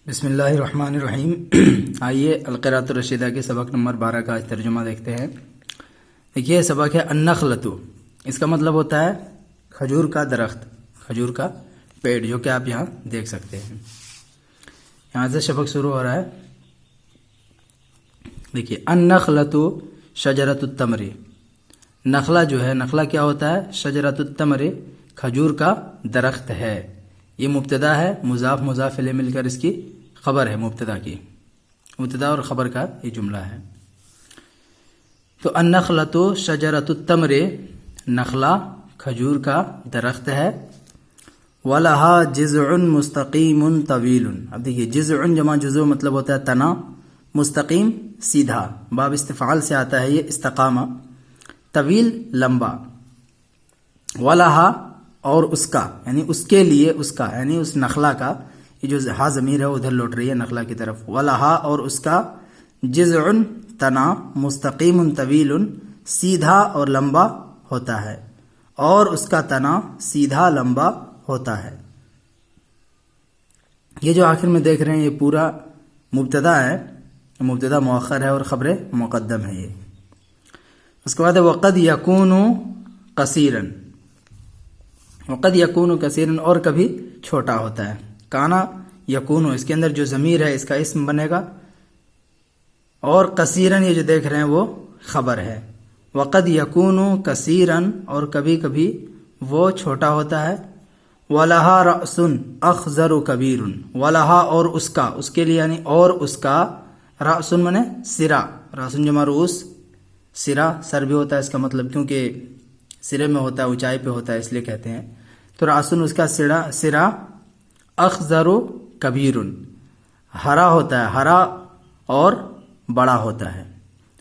بسم اللہ الرحمن الرحیم۔ آئیے القراءۃ الرشیدہ کے سبق نمبر 12 کا ترجمہ دیکھتے ہیں۔ دیکھیے سبق ہے النخلۃ، اس کا مطلب ہوتا ہے کھجور کا درخت، کھجور کا پیڑ، جو کہ آپ یہاں دیکھ سکتے ہیں۔ یہاں سے سبق شروع ہو رہا ہے۔ دیکھیے النخلۃ شجرۃ التمر، نخلا جو ہے، نخلا کیا ہوتا ہے؟ شجرۃ التمر، کھجور کا درخت ہے۔ یہ مبتدا ہے، مضاف مضاف الیہ مل کر اس کی خبر ہے، مبتدا کی، مبتدا اور خبر کا یہ جملہ ہے۔ تو النخلۃ شجرۃ التمر، نخلا کھجور کا درخت ہے۔ وَلَهَا جِذْعٌ مُسْتَقِيمٌ طَوِيلٌ، اب دیکھیے جذع جمع جزو مطلب ہوتا ہے تنا، مستقیم سیدھا، باب استفعال سے آتا ہے یہ استقامہ، طویل لمبا۔ وَلَهَا اور اس کا، یعنی اس کے لیے، اس کا یعنی اس نخلا کا، یہ جو ہا ضمیر ہے ادھر لوٹ رہی ہے نخلا کی طرف۔ وَلَهَا اور اس کا، جذع تنا، مستقیم طویل سیدھا اور لمبا ہوتا ہے، اور اس کا تنا سیدھا لمبا ہوتا ہے۔ یہ جو آخر میں دیکھ رہے ہیں یہ پورا مبتدا ہے، مبتدا مؤخر ہے اور خبر مقدم ہے یہ۔ اس کے بعد وقد یکون قصیرا، وقد یکون کثیرا، اور کبھی چھوٹا ہوتا ہے۔ کانا یکون، اس کے اندر جو ضمیر ہے اس کا اسم بنے گا، اور کثیرا یہ جو دیکھ رہے ہیں وہ خبر ہے۔ وقد یکون کثیرا، اور کبھی کبھی وہ چھوٹا ہوتا ہے۔ وَلَهَا رَأْسٌ أَخْضَرُ كَبِيرٌ، وَلَهَا اور اس کا، اس کے لیے یعنی اور اس کا، رأسن منے سرا، رأسن جمع رؤوس، سرا سر بھی ہوتا ہے اس کا مطلب، کیونکہ سرے میں ہوتا ہے، اونچائی پہ ہوتا ہے اس لیے کہتے ہیں۔ تو رأسن اس کا سرا، اخضر کبیر، ہرا ہوتا ہے، ہرا اور بڑا ہوتا ہے۔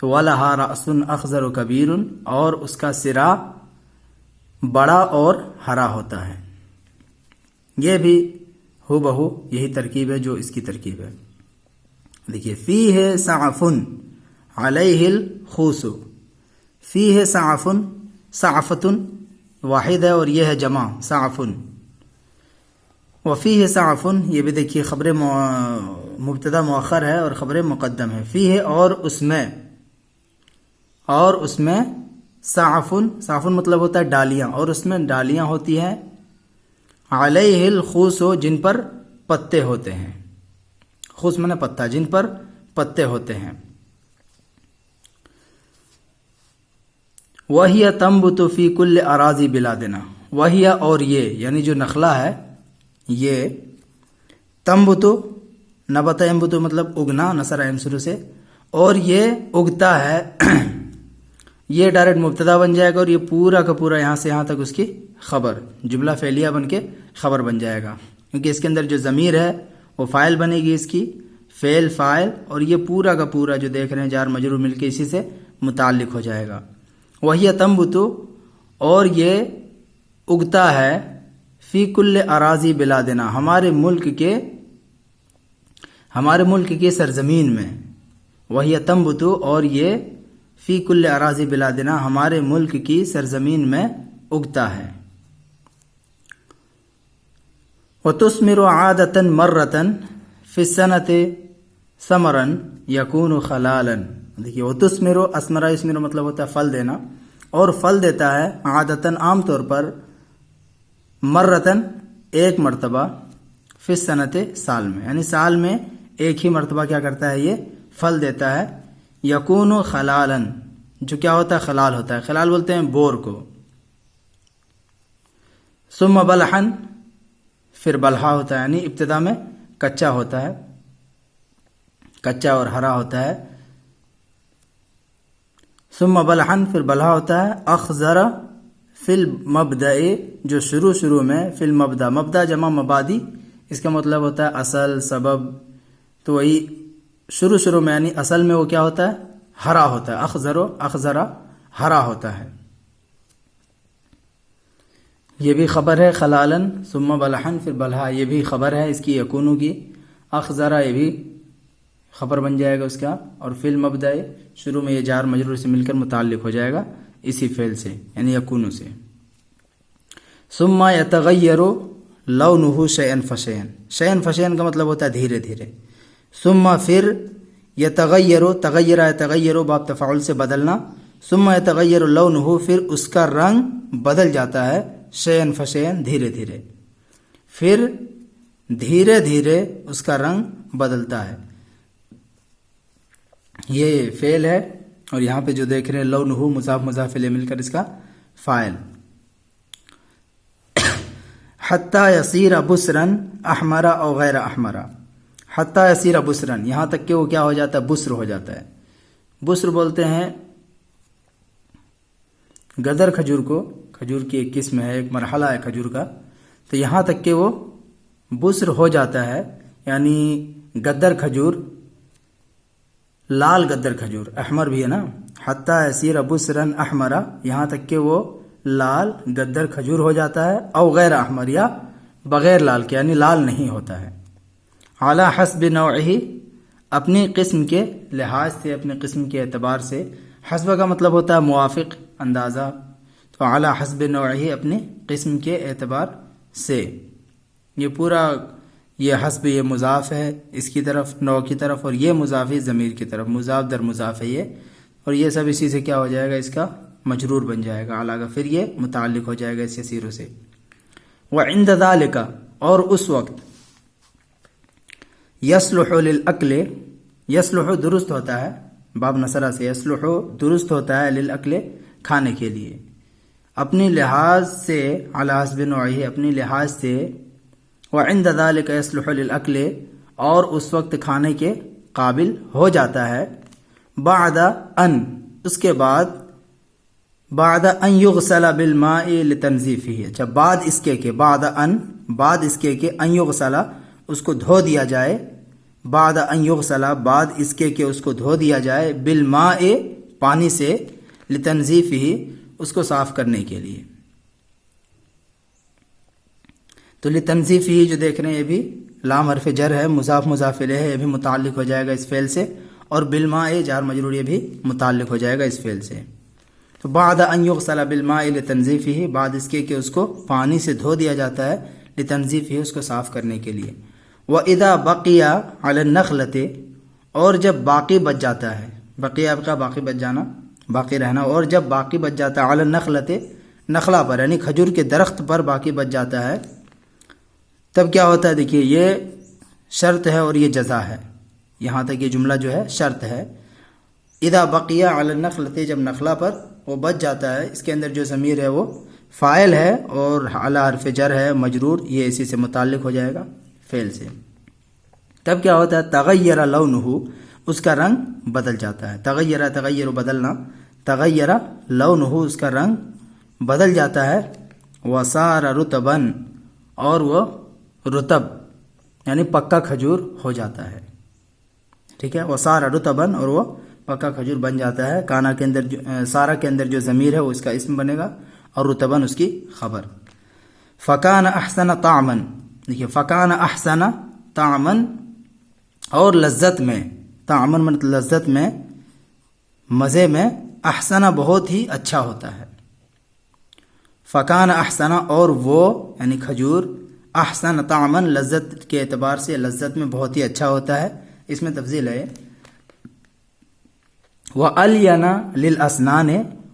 تو وَلَهَا رَأْسٌ أَخْضَرُ كَبِيرٌ، اور اس کا سرا بڑا اور ہرا ہوتا ہے۔ یہ بھی ہو بہو یہی ترکیب ہے جو اس کی ترکیب ہے۔ دیکھیے فیہ سعف علیہ الخوص، فیہ سعف، سعفۃ واحد ہے اور یہ ہے جمع سعف، وفیہ سعف، یہ بھی دیکھیے خبر مبتدا مؤخر ہے اور خبر مقدم ہے۔ فیہ اور اس میں، اور اس میں سعف، سعف مطلب ہوتا ہے ڈالیاں، اور اس میں ڈالیاں ہوتی ہیں، علیہ الخوص، جن پر پتے ہوتے ہیں، خوص منے پتا، جن پر پتے ہوتے ہیں۔ وَهِيَ تَنبُتُ فِي كُلِّ أَرَاضِي بِلَادِنَا، وَهِيَ اور یہ، یعنی جو نخلا ہے یہ، تنبت، نبت ينبت مطلب اگنا، نصر عین شروع سے، اور یہ اگتا ہے، یہ ڈائریکٹ مبتدا بن جائے گا، اور یہ پورا کا پورا یہاں سے یہاں تک اس کی خبر، جملہ فعلیہ بن کے خبر بن جائے گا، کیونکہ اس کے اندر جو ضمیر ہے وہ فاعل بنے گی اس کی، فعل فاعل، اور یہ پورا کا پورا جو دیکھ رہے ہیں جار مجرور مل کے اسی سے متعلق ہو جائے گا۔ وہی تنبت، اور یہ اگتا ہے، فی کل اراضی بلادنا، ہمارے ملک کے سرزمین میں۔ وہی تنبت، اور یہ فی کل اراضی بلادنا، ہمارے ملک کی سرزمین میں اگتا ہے۔ وَتُثْمِرُ عَادَةً مَرَّةً فِي السَّنَةِ ثَمَرًا يَكُونُ خَلَالًا، دیکھیے وَتُثْمِرُ، اثمرا اسمرو مطلب ہوتا ہے پھل دینا، اور پھل دیتا ہے عادتاً عام طور پر، مرتن ایک مرتبہ، فی السنۃ سال میں، یعنی سال میں ایک ہی مرتبہ کیا کرتا ہے یہ پھل دیتا ہے۔ یکون خلالاً، جو کیا ہوتا ہے؟ خلال ہوتا ہے، خلال بولتے ہیں بور کو۔ ثم بلحن، پھر بلحا ہوتا ہے، یعنی ابتدا میں کچا ہوتا ہے، کچا اور ہرا ہوتا ہے۔ ثم بلحن، پھر بلحا ہوتا ہے۔ اخضر فی المبدأ، جو شروع میں، فی المبدأ، مبدأ جمع مبادی، اس کا مطلب ہوتا ہے اصل، سبب، تو وہی شروع میں، یعنی اصل میں وہ کیا ہوتا ہے؟ ہرا ہوتا ہے، اخضر ہرا ہوتا ہے۔ یہ بھی خبر ہے خلالن، ثم بلحن، پھر بلحا، یہ بھی خبر ہے اس کی یکونو کی۔ اخضر یہ بھی خبر بن جائے گا اس کا، اور فی المبدأ شروع میں یہ جار مجرور سے مل کر متعلق ہو جائے گا اسی فعل سے، یعنی یکونو سے۔ ثم یتغیر लौनुहु शयन फशयन, शयन फशयन का मतलब होता है धीरे धीरे। सुम्मा फिर यतगय्यरु, तगय्यरा यतगय्यरु बाब तफाउल से बदलना, सुम्मा यतगय्यरु लौनुहु फिर उसका रंग बदल जाता है, शयन फशयन धीरे धीरे, फिर धीरे धीरे उसका रंग बदलता है। ये फेल है और यहाँ पे जो देख रहे हैं लौनुहु मुजाफ मुजाफ इलैह मिलकर इसका फाइल। हत्ता यसीर बुसरन अहमरा और गैर अहमरा, हत्ता यसीर बुसरन यहाँ तक कि वो क्या हो जाता है, बुस्र हो जाता है। बुस्र बोलते हैं गदर खजूर को, खजूर की एक किस्म है, एक मरहला है खजूर का, तो यहाँ तक कि वो बुस्र हो जाता है, यानी गद्दर खजूर, लाल गद्दर खजूर, अहमर भी है ना, हत्ता यसीर बुसरन अहमरा, यहाँ तक कि वो लाल गद्दर खजूर हो जाता है, और गैर अहमर या बगैर लाल के, यानी लाल नहीं होता है। आला हस्ब नौइही, अपनी किस्म के लिहाज से, अपने किस्म के एतबार से, हस्ब का मतलब होता है मुवाफिक, अंदाज़ा, तो आला हस्ब नौइही अपनी किस्म के एतबार से, ये पूरा ये हस्ब ये मुजाफ है इसकी तरफ, नौ की तरफ, और ये मुजाफी ज़मीर की तरफ, मुजाफ दर मुजाफ है ये, और ये सब इसी से क्या हो जाएगा, इसका मजरूर बन जाएगा आला का, फिर ये मुताल्लिक हो जाएगा इससे सीरों से। व इंद ज़ालिका, और उस वक्त, यसलुहु लिल अक्ले, यसलुहु दुरुस्त होता है, बाब नसरा से, यसलुहु दुरुस्त होता है, लिल अक्ले खाने के लिए, अपनी लिहाज से, अला हस्ब नौइही अपनी लिहाज से, व इंद ज़ालिका यसलुहु लिल अक्ले, और उस वक्त खाने के काबिल हो जाता है, बादा अन, उसके बाद, बाद अन युग़सला बिल माइ लितनज़ीफ़िही, अच्छा बाद इसके के, बाद अन, बाद इसके के, अन युग़सला उसको धो दिया जाए, बाद अन युग़सला बाद इसके के उसको धो दिया जाए, बिल माइ पानी से, लितनज़ीफ़िही उसको साफ करने के लिए। तो लितनज़ीफ़िही जो देख रहे हैं ये भी लाम हर्फ जर है, मुज़ाफ मुज़ाफ इलैह है, ये भी मुताल्लिक हो जाएगा इस फेल से, और बिल माइ जार मजरूर ये भी मुताल्लिक हो जाएगा इस फेल से। तो बाद अन युग़सला बिल माइ लितनज़ीफ़िही, बाद इसके कि उसको पानी से धो दिया जाता है, लितनज़ीफ़िही उसको साफ करने के लिए। व इदा बक़िया अला नख़लते, और जब बाकी बच जाता है, बक़िया आपका बाकी बच जाना, बाकी रहना, और जब बाकी बच जाता है, अला नख़लते नखला पर, यानी खजूर के दरख्त पर बाकी बच जाता है, तब क्या होता है, देखिए ये शर्त है और ये जज़ा है, यहाँ तक ये जुमला जो है शर्त है। इदा बक़िया अला नख़लते, जब नखला पर वो बच जाता है, इसके अंदर जो ज़मीर है वो फ़ाइल है, और अला हर्फ जर है मजरूर, ये इसी से मुताल्लिक हो जाएगा फेल से। तब क्या होता है, तगय्यरा लौनुहु, उसका रंग बदल जाता है, तगय्यरा तगय्यरु बदलना, तगय्यरा लौनुहु उसका रंग बदल जाता है, वसार रुतबन, और वह रुतब यानी पक्का खजूर हो जाता है, ठीक है, वसार रुतबन, और वह पक्का खजूर बन जाता है। काना के अंदर सारा के अंदर जो ज़मीर है वो इसका इस्म बनेगा, और रुतबन उसकी खबर। फ़कान अहसन तामन, देखिए फ़कान अहसन तामन, और लज्जत में, तामन मतलब लज्जत में, मज़े में, अहसना बहुत ही अच्छा होता है। फ़कान अहसना, और वो यानी खजूर, अहसन तामन लज्जत के एतबार से, लज्जत में बहुत ही अच्छा होता है, इसमें तफज़ील है। व अलियना लिल असनान,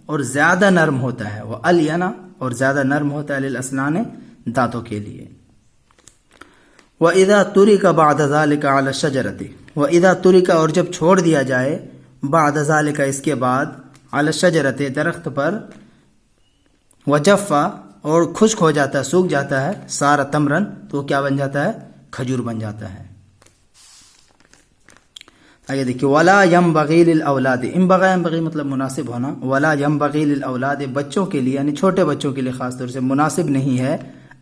और ज़्यादा नरम होता है, वह अलियना और ज़्यादा नरम होता है, लिल असनान दांतों के लिए। व इदा तुरिका बाद ज़ालिका अला शजरति, व इदा तुरिका और जब छोड़ दिया जाए, बाद ज़ालिका इसके बाद, अला शजरति दरख्त पर, वजफ़ा और खुश्क हो जाता है, सूख जाता है, सारा तमरन तो क्या बन जाता है, खजूर बन जाता है। आगे देखिए, वला यंबग़ी लिल औलाद, यंबग़ी मतलब मुनासिब होना, वला यंबग़ी लिल औलाद बच्चों के लिए यानी छोटे बच्चों के लिए ख़ास तौर से मुनासिब नहीं है,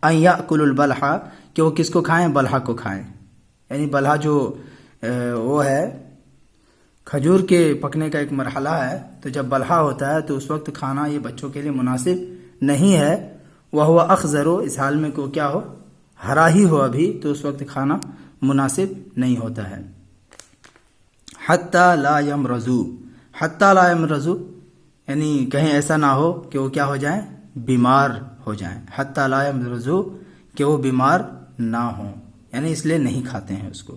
अन याकुलुल बलहा कि वो किसको खाएं, बलहा को खाएं, यानी बलहा जो वो है खजूर के पकने का एक मरहला है, तो जब बलहा होता है तो उस वक्त खाना ये बच्चों के लिए मुनासिब नहीं है। वह हुआ अखज़रो, इस हाल में को क्या हो, हरा ही हो अभी, तो उस वक्त खाना मुनासिब नहीं होता है। हत्ता ला यमरज़ू, हत्ता ला यमरज़ू यानी कहीं ऐसा ना हो कि वो क्या हो जाए, बीमार हो जाए, हत्ता ला यमरज़ू کہ وہ بیمار نہ ہوں، یعنی اس لیے نہیں کھاتے ہیں اس کو.